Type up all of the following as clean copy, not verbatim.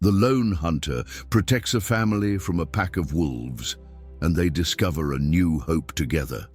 The lone hunter protects a family from a pack of wolves, and they discover a new hope together.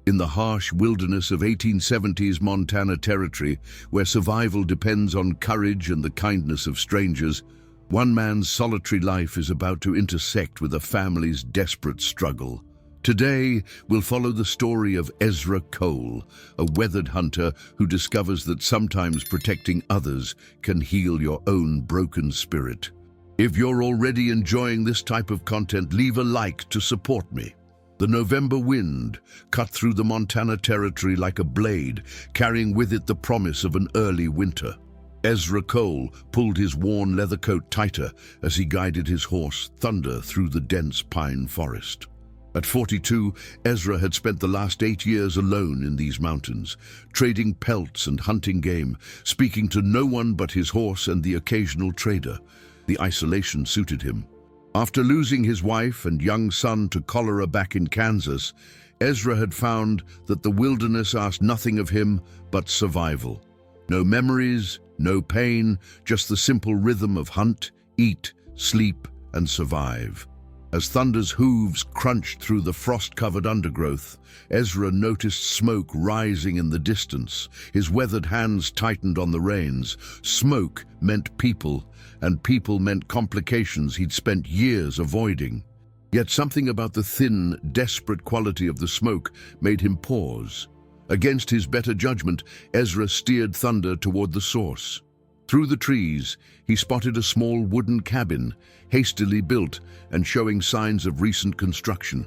In the harsh wilderness of 1870s Montana Territory, where survival depends on courage and the kindness of strangers, one man's solitary life is about to intersect with a family's desperate struggle. Today, we'll follow the story of Ezra Cole, a weathered hunter who discovers that sometimes protecting others can heal your own broken spirit. If you're already enjoying this type of content, leave a like to support me. The November wind cut through the Montana Territory like a blade, carrying with it the promise of an early winter. Ezra Cole pulled his worn leather coat tighter as he guided his horse, Thunder, through the dense pine forest. At 42, Ezra had spent the last 8 years alone in these mountains, trading pelts and hunting game, speaking to no one but his horse and the occasional trader. The isolation suited him. After losing his wife and young son to cholera back in Kansas, Ezra had found that the wilderness asked nothing of him but survival. No memories, no pain, just the simple rhythm of hunt, eat, sleep, and survive. As Thunder's hooves crunched through the frost-covered undergrowth, Ezra noticed smoke rising in the distance. His weathered hands tightened on the reins. Smoke meant people, and people meant complications he'd spent years avoiding. Yet something about the thin, desperate quality of the smoke made him pause. Against his better judgment, Ezra steered Thunder toward the source. Through the trees, he spotted a small wooden cabin, hastily built and showing signs of recent construction.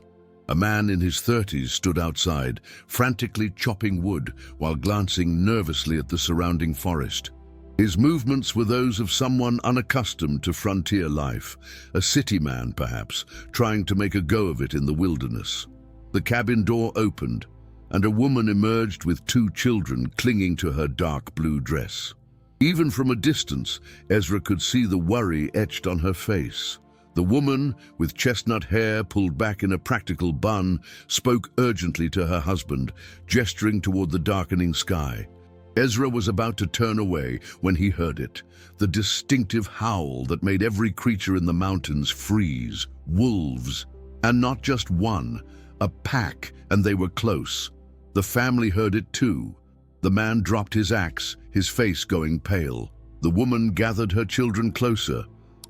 A man in his 30s stood outside, frantically chopping wood while glancing nervously at the surrounding forest. His movements were those of someone unaccustomed to frontier life, a city man perhaps, trying to make a go of it in the wilderness. The cabin door opened, and a woman emerged with 2 children clinging to her dark blue dress. Even from a distance, Ezra could see the worry etched on her face. The woman, with chestnut hair pulled back in a practical bun, spoke urgently to her husband, gesturing toward the darkening sky. Ezra was about to turn away when he heard it, the distinctive howl that made every creature in the mountains freeze. Wolves, and not just one, a pack, and they were close. The family heard it too. The man dropped his axe, his face going pale. The woman gathered her children closer,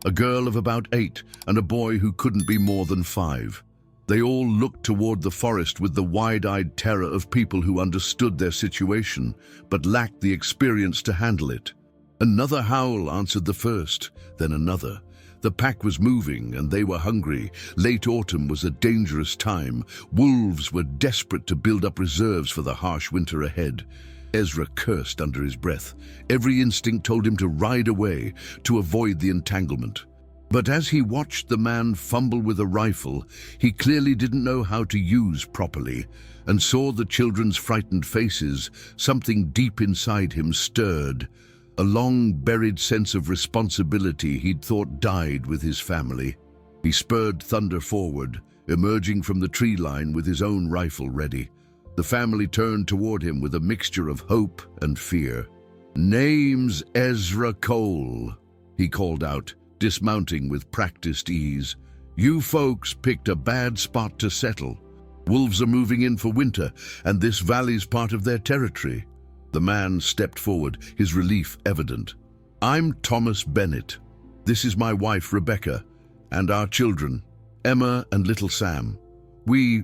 a girl of about 8 and a boy who couldn't be more than 5. They all looked toward the forest with the wide-eyed terror of people who understood their situation, but lacked the experience to handle it. Another howl answered the first, then another. The pack was moving and they were hungry. Late autumn was a dangerous time. Wolves were desperate to build up reserves for the harsh winter ahead. Ezra cursed under his breath. Every instinct told him to ride away, to avoid the entanglement. But as he watched the man fumble with a rifle, he clearly didn't know how to use properly, and saw the children's frightened faces. Something deep inside him stirred. A long-buried sense of responsibility he'd thought died with his family. He spurred Thunder forward, emerging from the tree line with his own rifle ready. The family turned toward him with a mixture of hope and fear. "Name's Ezra Cole," he called out, dismounting with practiced ease. "You folks picked a bad spot to settle. Wolves are moving in for winter, and this valley's part of their territory." The man stepped forward, his relief evident. "I'm Thomas Bennett. This is my wife, Rebecca, and our children, Emma and little Sam. We're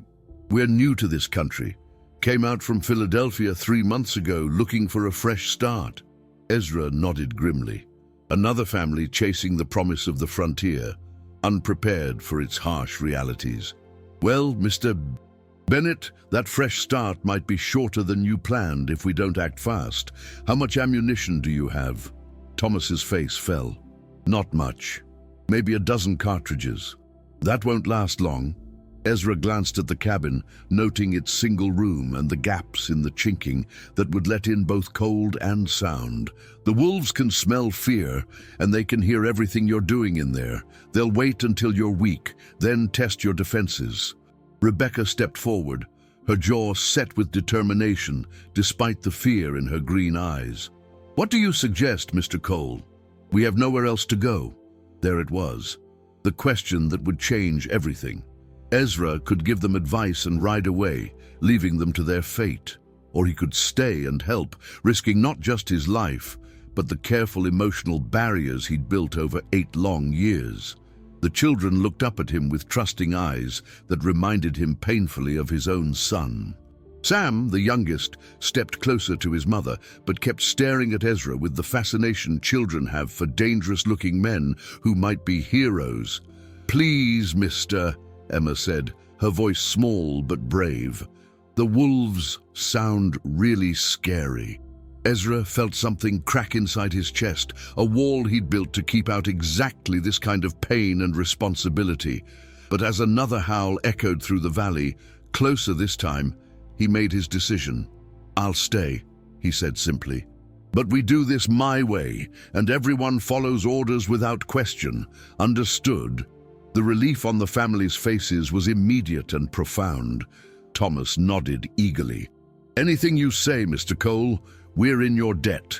new to this country. Came out from Philadelphia 3 months ago looking for a fresh start." Ezra nodded grimly. Another family chasing the promise of the frontier, unprepared for its harsh realities. "Well, Mr. Bennett, that fresh start might be shorter than you planned if we don't act fast. How much ammunition do you have?" Thomas's face fell. "Not much. Maybe a dozen cartridges. That won't last long." Ezra glanced at the cabin, noting its single room and the gaps in the chinking that would let in both cold and sound. "The wolves can smell fear, and they can hear everything you're doing in there. They'll wait until you're weak, then test your defenses." Rebecca stepped forward, her jaw set with determination, despite the fear in her green eyes. "What do you suggest, Mr. Cole? We have nowhere else to go." There it was, the question that would change everything. Ezra could give them advice and ride away, leaving them to their fate. Or he could stay and help, risking not just his life, but the careful emotional barriers he'd built over 8 long years. The children looked up at him with trusting eyes that reminded him painfully of his own son. Sam, the youngest, stepped closer to his mother, but kept staring at Ezra with the fascination children have for dangerous-looking men who might be heroes. "Please, mister," Emma said, her voice small but brave. "The wolves sound really scary." Ezra felt something crack inside his chest, a wall he'd built to keep out exactly this kind of pain and responsibility. But as another howl echoed through the valley, closer this time, he made his decision. "I'll stay," he said simply. "But we do this my way, and everyone follows orders without question. Understood?" The relief on the family's faces was immediate and profound. Thomas nodded eagerly. "Anything you say, Mr. Cole. We're in your debt."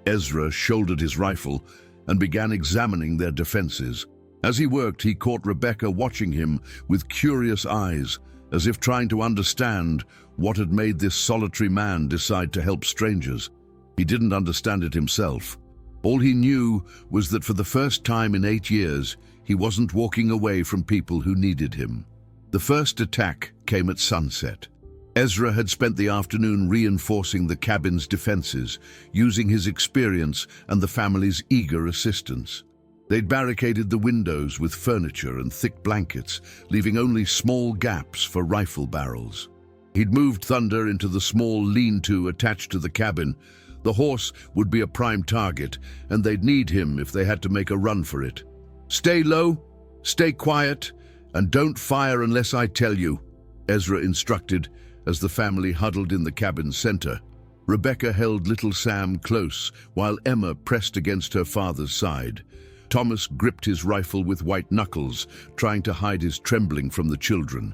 Ezra shouldered his rifle and began examining their defenses. As he worked, he caught Rebecca watching him with curious eyes, as if trying to understand what had made this solitary man decide to help strangers. He didn't understand it himself. All he knew was that for the first time in 8 years, he wasn't walking away from people who needed him. The first attack came at sunset. Ezra had spent the afternoon reinforcing the cabin's defenses, using his experience and the family's eager assistance. They'd barricaded the windows with furniture and thick blankets, leaving only small gaps for rifle barrels. He'd moved Thunder into the small lean-to attached to the cabin. The horse would be a prime target, and they'd need him if they had to make a run for it. "Stay low, stay quiet, and don't fire unless I tell you," Ezra instructed as the family huddled in the cabin's center. Rebecca held little Sam close, while Emma pressed against her father's side. Thomas gripped his rifle with white knuckles, trying to hide his trembling from the children.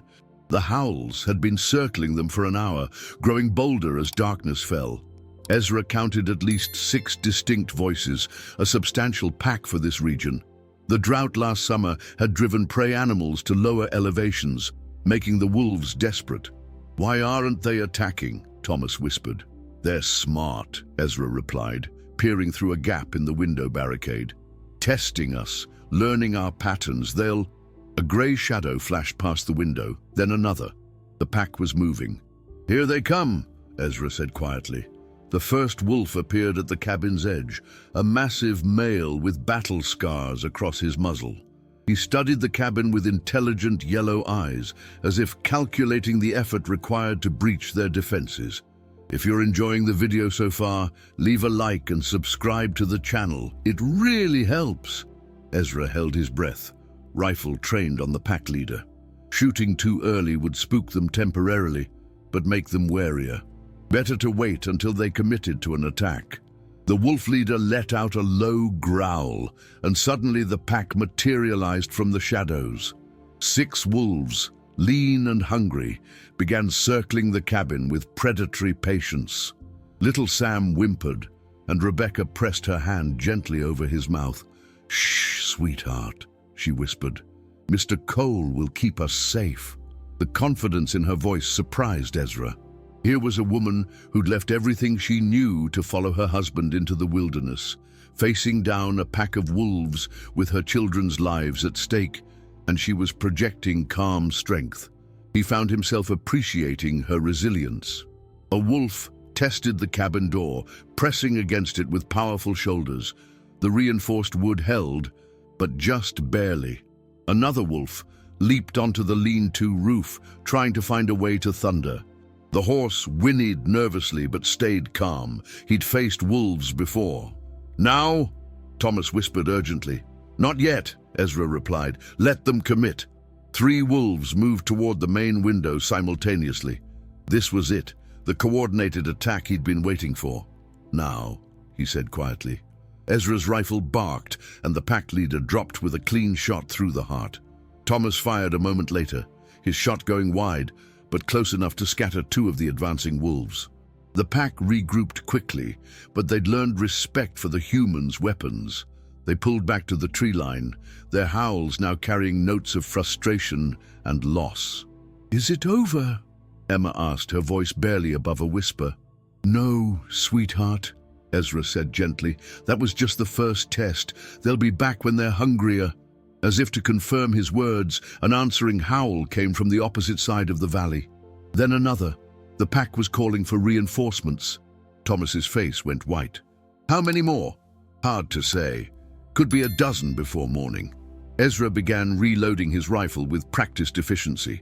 The howls had been circling them for an hour, growing bolder as darkness fell. Ezra counted at least 6 distinct voices, a substantial pack for this region. The drought last summer had driven prey animals to lower elevations, making the wolves desperate. "Why aren't they attacking?" Thomas whispered. "They're smart," Ezra replied, peering through a gap in the window barricade. "Testing us, learning our patterns. They'll—" A grey shadow flashed past the window, then another. The pack was moving. "Here they come," Ezra said quietly. The first wolf appeared at the cabin's edge, a massive male with battle scars across his muzzle. He studied the cabin with intelligent yellow eyes, as if calculating the effort required to breach their defenses. If you're enjoying the video so far, leave a like and subscribe to the channel. It really helps. Ezra held his breath, rifle trained on the pack leader. Shooting too early would spook them temporarily, but make them warier. Better to wait until they committed to an attack. The wolf leader let out a low growl, and suddenly the pack materialized from the shadows. 6 wolves, lean and hungry, began circling the cabin with predatory patience. Little Sam whimpered, and Rebecca pressed her hand gently over his mouth. "Shh, sweetheart," she whispered. "Mr. Cole will keep us safe." The confidence in her voice surprised Ezra. Here was a woman who'd left everything she knew to follow her husband into the wilderness, facing down a pack of wolves with her children's lives at stake, and she was projecting calm strength. He found himself appreciating her resilience. A wolf tested the cabin door, pressing against it with powerful shoulders. The reinforced wood held, but just barely. Another wolf leaped onto the lean-to roof, trying to find a way to Thunder. The horse whinnied nervously but stayed calm. He'd faced wolves before. "Now?" Thomas whispered urgently. "Not yet," Ezra replied. "Let them commit." 3 wolves moved toward the main window simultaneously. This was it, the coordinated attack he'd been waiting for. "Now," he said quietly. Ezra's rifle barked, and the pack leader dropped with a clean shot through the heart. Thomas fired a moment later, his shot going wide, but close enough to scatter 2 of the advancing wolves. The pack regrouped quickly, but they'd learned respect for the humans' weapons. They pulled back to the tree line, their howls now carrying notes of frustration and loss. "Is it over?" Emma asked, her voice barely above a whisper. "No, sweetheart," Ezra said gently. "That was just the first test. They'll be back when they're hungrier." As if to confirm his words, an answering howl came from the opposite side of the valley. Then another. The pack was calling for reinforcements. Thomas's face went white. "How many more?" "Hard to say. Could be a dozen before morning." Ezra began reloading his rifle with practiced efficiency.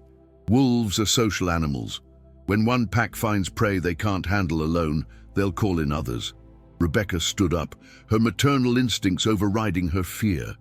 Wolves are social animals. When one pack finds prey they can't handle alone, they'll call in others. Rebecca stood up, her maternal instincts overriding her fear.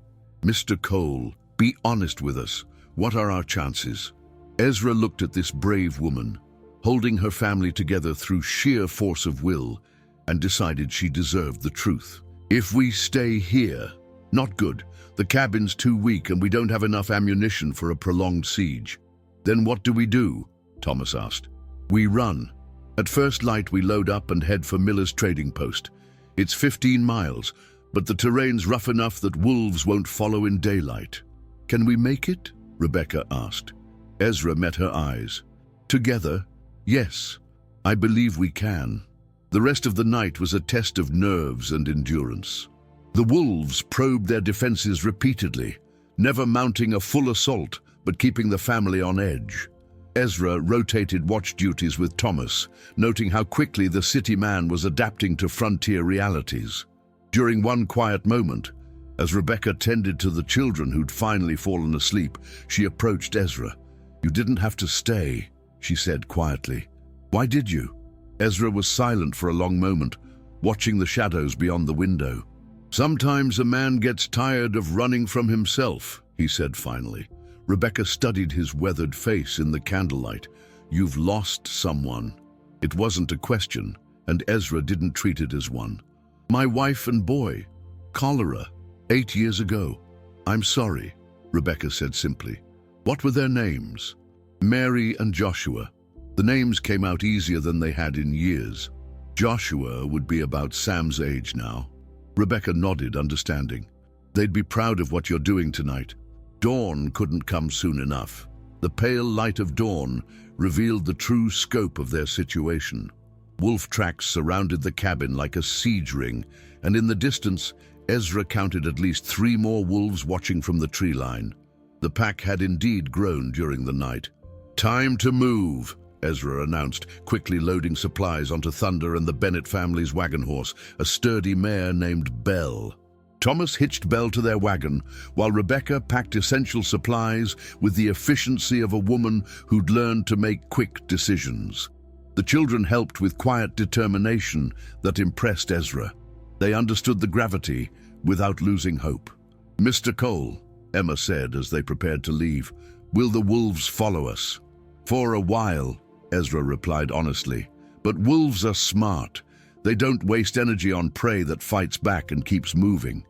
"Mr. Cole, be honest with us. What are our chances?" Ezra looked at this brave woman, holding her family together through sheer force of will, and decided she deserved the truth. "If we stay here, not good. The cabin's too weak and we don't have enough ammunition for a prolonged siege." "Then what do we do?" Thomas asked. "We run. At first light we load up and head for Miller's trading post. It's 15 miles, but the terrain's rough enough that wolves won't follow in daylight." "Can we make it?" Rebecca asked. Ezra met her eyes. "Together, yes, I believe we can." The rest of the night was a test of nerves and endurance. The wolves probed their defenses repeatedly, never mounting a full assault, but keeping the family on edge. Ezra rotated watch duties with Thomas, noting how quickly the city man was adapting to frontier realities. During one quiet moment, as Rebecca tended to the children who'd finally fallen asleep, she approached Ezra. "You didn't have to stay," she said quietly. "Why did you?" Ezra was silent for a long moment, watching the shadows beyond the window. "Sometimes a man gets tired of running from himself," he said finally. Rebecca studied his weathered face in the candlelight. "You've lost someone." It wasn't a question, and Ezra didn't treat it as one. "My wife and boy. Cholera. 8 years ago." "I'm sorry," Rebecca said simply. "What were their names?" "Mary and Joshua." The names came out easier than they had in years. Joshua would be about Sam's age now. Rebecca nodded, understanding. "They'd be proud of what you're doing tonight." Dawn couldn't come soon enough. The pale light of dawn revealed the true scope of their situation. Wolf tracks surrounded the cabin like a siege ring, and in the distance, Ezra counted at least 3 more wolves watching from the tree line. The pack had indeed grown during the night. "Time to move," Ezra announced, quickly loading supplies onto Thunder and the Bennett family's wagon horse, a sturdy mare named Belle. Thomas hitched Belle to their wagon, while Rebecca packed essential supplies with the efficiency of a woman who'd learned to make quick decisions. The children helped with quiet determination that impressed Ezra. They understood the gravity without losing hope. "Mr. Cole," Emma said as they prepared to leave, "will the wolves follow us?" "For a while," Ezra replied honestly. "But wolves are smart. They don't waste energy on prey that fights back and keeps moving.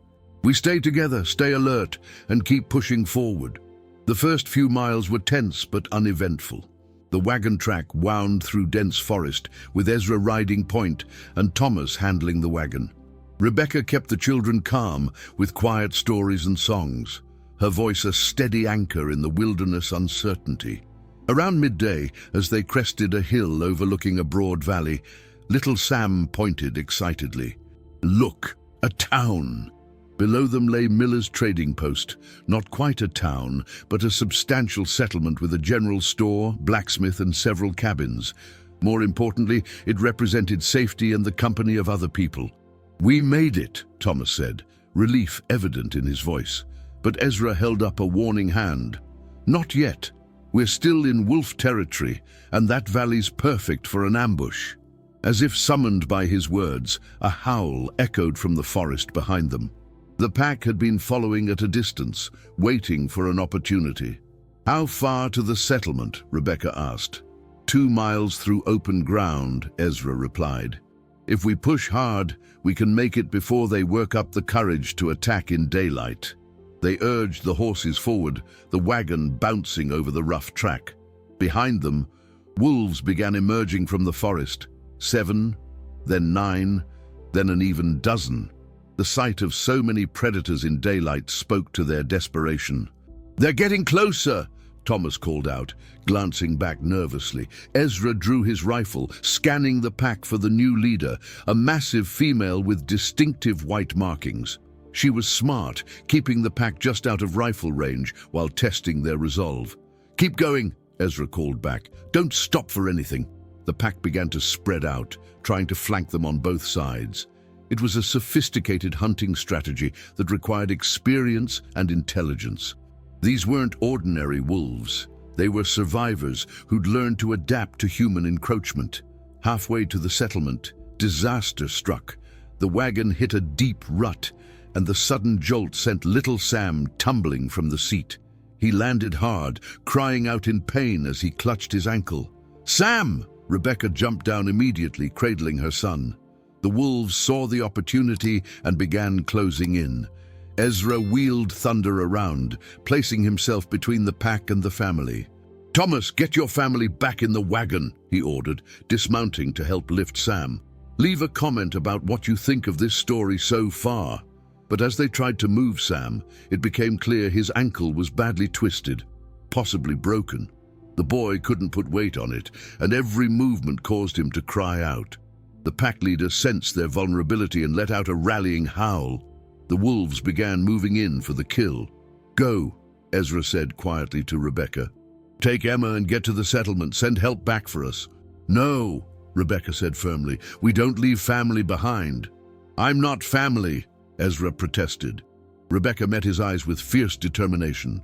We stay together, stay alert, and keep pushing forward." The first few miles were tense but uneventful. The wagon track wound through dense forest, with Ezra riding point and Thomas handling the wagon. Rebecca kept the children calm with quiet stories and songs, her voice a steady anchor in the wilderness uncertainty. Around midday, as they crested a hill overlooking a broad valley, little Sam pointed excitedly. "Look, a town!" Below them lay Miller's trading post, not quite a town, but a substantial settlement with a general store, blacksmith, and several cabins. More importantly, it represented safety and the company of other people. "We made it," Thomas said, relief evident in his voice. But Ezra held up a warning hand. "Not yet. We're still in wolf territory, and that valley's perfect for an ambush." As if summoned by his words, a howl echoed from the forest behind them. The pack had been following at a distance, waiting for an opportunity. "How far to the settlement?" Rebecca asked. 2 miles through open ground," Ezra replied. "If we push hard, we can make it before they work up the courage to attack in daylight." They urged the horses forward, the wagon bouncing over the rough track. Behind them, wolves began emerging from the forest. 7, then 9, then an even dozen. The sight of so many predators in daylight spoke to their desperation. "They're getting closer," Thomas called out, glancing back nervously. Ezra drew his rifle, scanning the pack for the new leader, a massive female with distinctive white markings. She was smart, keeping the pack just out of rifle range while testing their resolve. "Keep going," Ezra called back. "Don't stop for anything." The pack began to spread out, trying to flank them on both sides. It was a sophisticated hunting strategy that required experience and intelligence. These weren't ordinary wolves. They were survivors who'd learned to adapt to human encroachment. Halfway to the settlement, disaster struck. The wagon hit a deep rut, and the sudden jolt sent little Sam tumbling from the seat. He landed hard, crying out in pain as he clutched his ankle. "Sam!" Rebecca jumped down immediately, cradling her son. The wolves saw the opportunity and began closing in. Ezra wheeled Thunder around, placing himself between the pack and the family. "Thomas, get your family back in the wagon," he ordered, dismounting to help lift Sam. "Leave a comment about what you think of this story so far." But as they tried to move Sam, it became clear his ankle was badly twisted, possibly broken. The boy couldn't put weight on it, and every movement caused him to cry out. The pack leader sensed their vulnerability and let out a rallying howl. The wolves began moving in for the kill. "Go," Ezra said quietly to Rebecca. "Take Emma and get to the settlement. Send help back for us." "No," Rebecca said firmly. "We don't leave family behind." "I'm not family," Ezra protested. Rebecca met his eyes with fierce determination.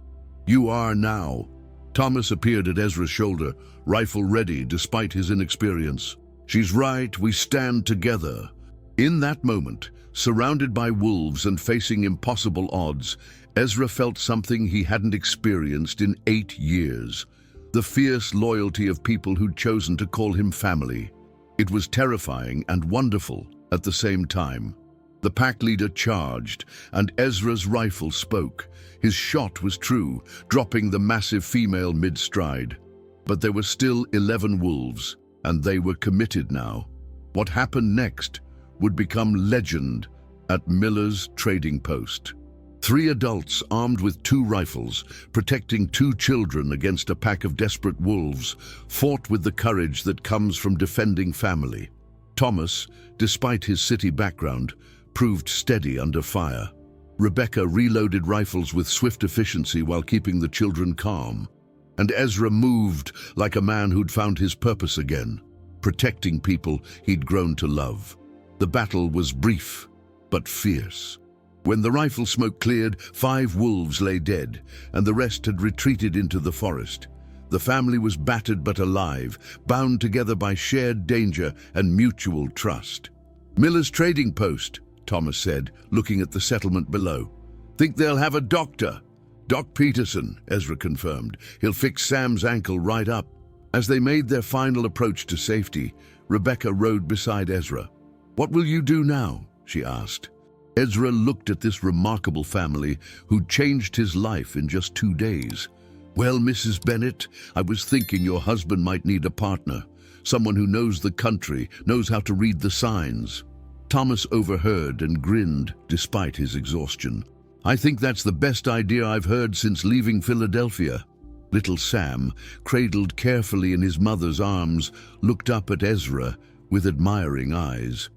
"You are now." Thomas appeared at Ezra's shoulder, rifle ready despite his inexperience. "She's right, we stand together." In that moment, surrounded by wolves and facing impossible odds, Ezra felt something he hadn't experienced in 8 years. The fierce loyalty of people who'd chosen to call him family. It was terrifying and wonderful at the same time. The pack leader charged, and Ezra's rifle spoke. His shot was true, dropping the massive female mid-stride. But there were still 11 wolves, and they were committed now. What happened next would become legend at Miller's trading post. 3 adults armed with 2 rifles, protecting 2 children against a pack of desperate wolves, fought with the courage that comes from defending family. Thomas, despite his city background, proved steady under fire. Rebecca reloaded rifles with swift efficiency while keeping the children calm. And Ezra moved like a man who'd found his purpose again, protecting people he'd grown to love. The battle was brief, but fierce. When the rifle smoke cleared, 5 wolves lay dead, and the rest had retreated into the forest. The family was battered but alive, bound together by shared danger and mutual trust. "Miller's trading post," Thomas said, looking at the settlement below. "Think they'll have a doctor?" "Doc Peterson," Ezra confirmed. "He'll fix Sam's ankle right up." As they made their final approach to safety, Rebecca rode beside Ezra. "What will you do now?" she asked. Ezra looked at this remarkable family who'd changed his life in just 2 days. "Well, Mrs. Bennett, I was thinking your husband might need a partner, someone who knows the country, knows how to read the signs." Thomas overheard and grinned despite his exhaustion. "I think that's the best idea I've heard since leaving Philadelphia." Little Sam, cradled carefully in his mother's arms, looked up at Ezra with admiring eyes.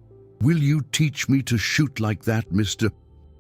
"Will you teach me to shoot like that, Mr.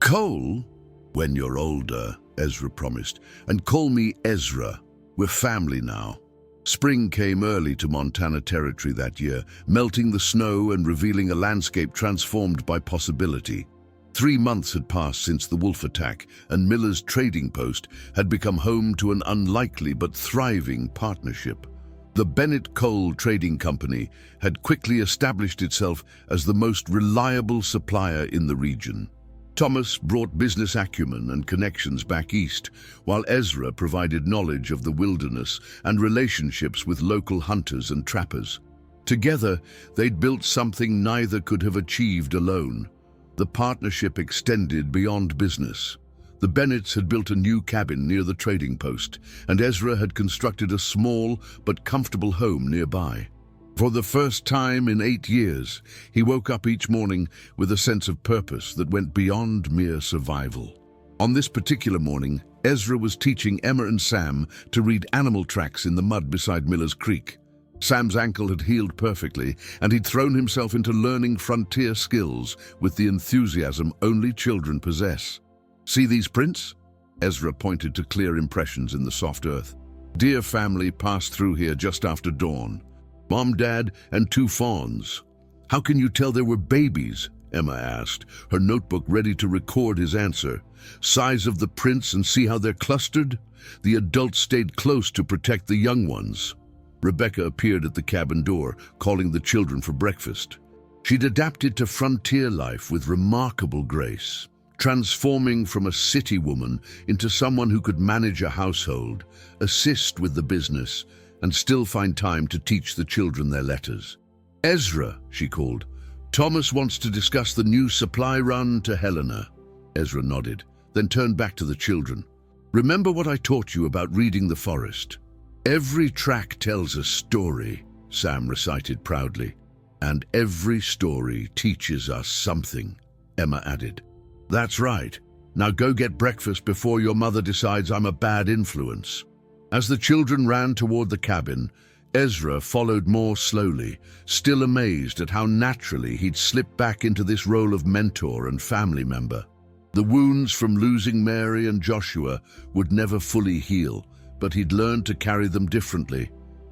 Cole?" "When you're older," Ezra promised. "And call me Ezra. We're family now." Spring came early to Montana Territory that year, melting the snow and revealing a landscape transformed by possibility. 3 months had passed since the wolf attack, and Miller's trading post had become home to an unlikely but thriving partnership. The Bennett Coal Trading Company had quickly established itself as the most reliable supplier in the region. Thomas brought business acumen and connections back east, while Ezra provided knowledge of the wilderness and relationships with local hunters and trappers. Together, they'd built something neither could have achieved alone. The partnership extended beyond business. The Bennetts had built a new cabin near the trading post, and Ezra had constructed a small but comfortable home nearby. For the first time in 8 years, he woke up each morning with a sense of purpose that went beyond mere survival. On this particular morning, Ezra was teaching Emma and Sam to read animal tracks in the mud beside Miller's Creek. Sam's ankle had healed perfectly, and he'd thrown himself into learning frontier skills with the enthusiasm only children possess. "See these prints?" Ezra pointed to clear impressions in the soft earth. "Dear family passed through here just after dawn. Mom, Dad, and 2 fawns." "How can you tell they were babies?" Emma asked, her notebook ready to record his answer. "Size of the prints and see how they're clustered? The adults stayed close to protect the young ones." Rebecca appeared at the cabin door, calling the children for breakfast. She'd adapted to frontier life with remarkable grace, transforming from a city woman into someone who could manage a household, assist with the business, and still find time to teach the children their letters. "Ezra," she called, "Thomas wants to discuss the new supply run to Helena." Ezra nodded, then turned back to the children. "Remember what I taught you about reading the forest? Every track tells a story," Sam recited proudly. "And every story teaches us something," Emma added. "That's right. Now go get breakfast before your mother decides I'm a bad influence." As the children ran toward the cabin, Ezra followed more slowly, still amazed at how naturally he'd slipped back into this role of mentor and family member. The wounds from losing Mary and Joshua would never fully heal, but he'd learned to carry them differently,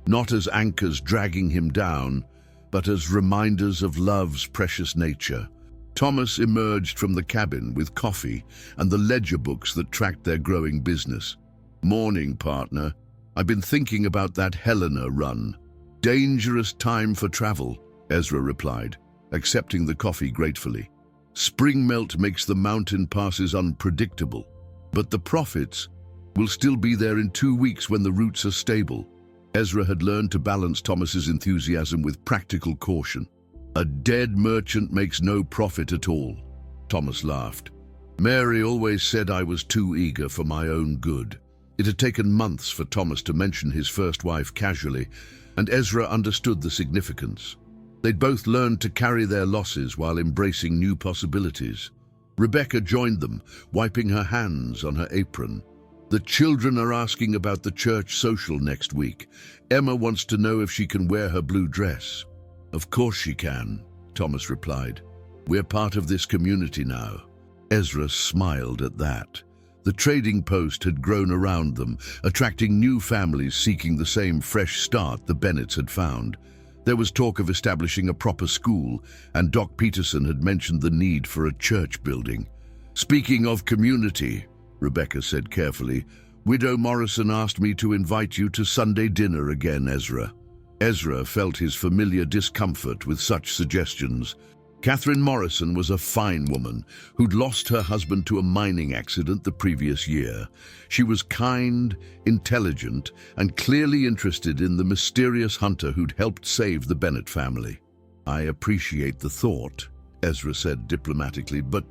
not as anchors dragging him down, but as reminders of love's precious nature. Thomas emerged from the cabin with coffee and the ledger books that tracked their growing business. "Morning, partner. I've been thinking about that Helena run." "Dangerous time for travel," Ezra replied, accepting the coffee gratefully. "Spring melt makes the mountain passes unpredictable, but the profits will still be there in 2 weeks when the routes are stable." Ezra had learned to balance Thomas's enthusiasm with practical caution. "A dead merchant makes no profit at all," Thomas laughed. "Mary always said I was too eager for my own good." It had taken months for Thomas to mention his first wife casually, and Ezra understood the significance. They'd both learned to carry their losses while embracing new possibilities. Rebecca joined them, wiping her hands on her apron. "The children are asking about the church social next week. Emma wants to know if she can wear her blue dress." "Of course she can," Thomas replied. "We're part of this community now." Ezra smiled at that. The trading post had grown around them, attracting new families seeking the same fresh start the Bennetts had found. There was talk of establishing a proper school, and Doc Peterson had mentioned the need for a church building. "Speaking of community," Rebecca said carefully, "Widow Morrison asked me to invite you to Sunday dinner again, Ezra." Ezra felt his familiar discomfort with such suggestions. Catherine Morrison was a fine woman who'd lost her husband to a mining accident the previous year. She was kind, intelligent, and clearly interested in the mysterious hunter who'd helped save the Bennett family. "I appreciate the thought," Ezra said diplomatically, but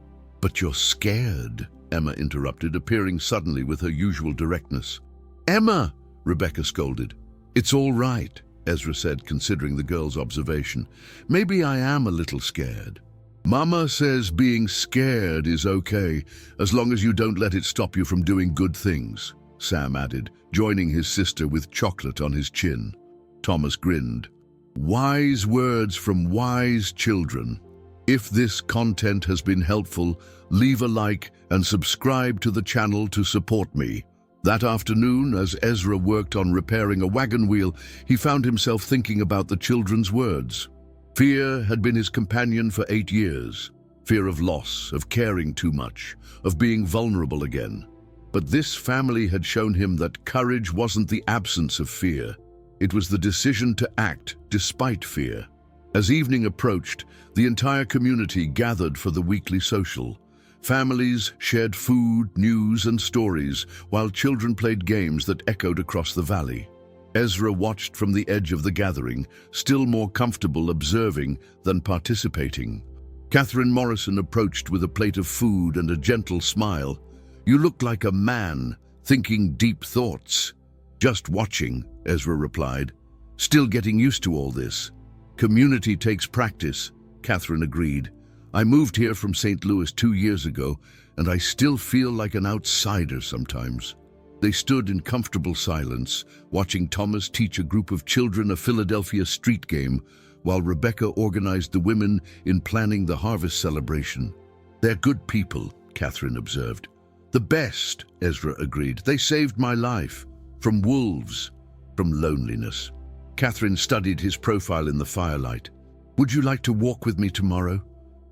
you're scared," Emma interrupted, appearing suddenly with her usual directness. "Emma!" Rebecca scolded. "It's all right," Ezra said, considering the girl's observation. "Maybe I am a little scared." "Mama says being scared is okay, as long as you don't let it stop you from doing good things," Sam added, joining his sister with chocolate on his chin. Thomas grinned. "Wise words from wise children. If this content has been helpful, leave a like and subscribe to the channel to support me." That afternoon, as Ezra worked on repairing a wagon wheel, he found himself thinking about the children's words. Fear had been his companion for 8 years. Fear of loss, of caring too much, of being vulnerable again. But this family had shown him that courage wasn't the absence of fear. It was the decision to act despite fear. As evening approached, the entire community gathered for the weekly social. Families shared food, news, and stories, while children played games that echoed across the valley. Ezra watched from the edge of the gathering, still more comfortable observing than participating. Catherine Morrison approached with a plate of food and a gentle smile. "You look like a man, thinking deep thoughts." "Just watching," Ezra replied. "Still getting used to all this." Community takes practice, Catherine agreed. I moved here from St. Louis 2 years ago, and I still feel like an outsider sometimes. They stood in comfortable silence, watching Thomas teach a group of children a Philadelphia street game, while Rebecca organized the women in planning the harvest celebration. They're good people, Catherine observed. The best, Ezra agreed. They saved my life. From wolves, from loneliness. Catherine studied his profile in the firelight. Would you like to walk with me tomorrow?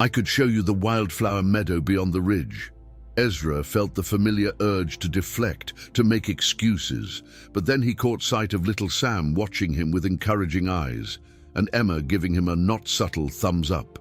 I could show you the wildflower meadow beyond the ridge. Ezra felt the familiar urge to deflect, to make excuses, but then he caught sight of little Sam watching him with encouraging eyes, and Emma giving him a not subtle thumbs up.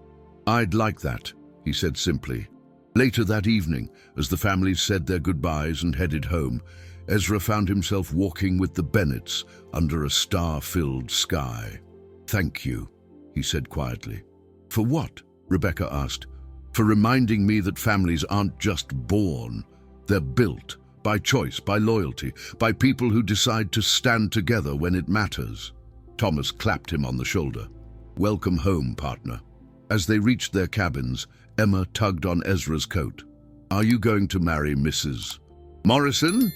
I'd like that, he said simply. Later that evening, as the families said their goodbyes and headed home, Ezra found himself walking with the Bennetts under a star-filled sky. Thank you, he said quietly. For what? Rebecca asked. For reminding me that families aren't just born, they're built, by choice, by loyalty, by people who decide to stand together when it matters. Thomas clapped him on the shoulder. Welcome home, partner. As they reached their cabins, Emma tugged on Ezra's coat. Are you going to marry Mrs. Morrison?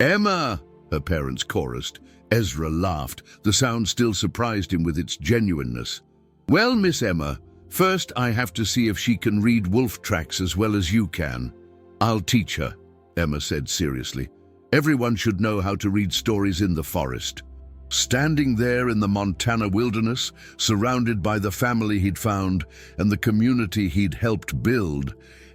Emma, her parents chorused. Ezra laughed. The sound still surprised him with its genuineness. Well, Miss Emma, first I have to see if she can read wolf tracks as well as you can. I'll teach her, Emma said seriously. Everyone should know how to read stories in the forest. Standing there in the Montana wilderness, surrounded by the family he'd found and the community he'd helped build,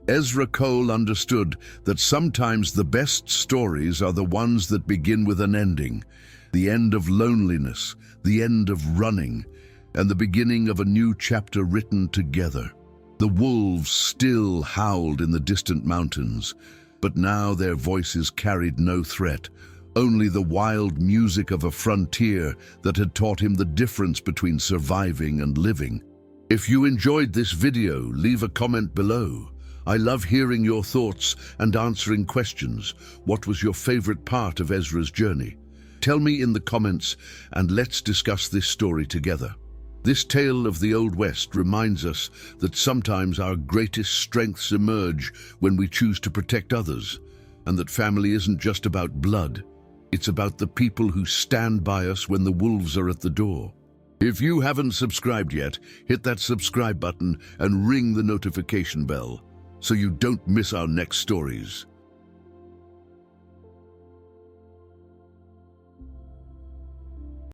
Ezra Cole understood that sometimes the best stories are the ones that begin with an ending, the end of loneliness, the end of running, and the beginning of a new chapter written together. The wolves still howled in the distant mountains, but now their voices carried no threat, only the wild music of a frontier that had taught him the difference between surviving and living. If you enjoyed this video, leave a comment below. I love hearing your thoughts and answering questions. What was your favorite part of Ezra's journey? Tell me in the comments and let's discuss this story together. This tale of the Old West reminds us that sometimes our greatest strengths emerge when we choose to protect others, and that family isn't just about blood. It's about the people who stand by us when the wolves are at the door. If you haven't subscribed yet, hit that subscribe button and ring the notification bell so you don't miss our next stories.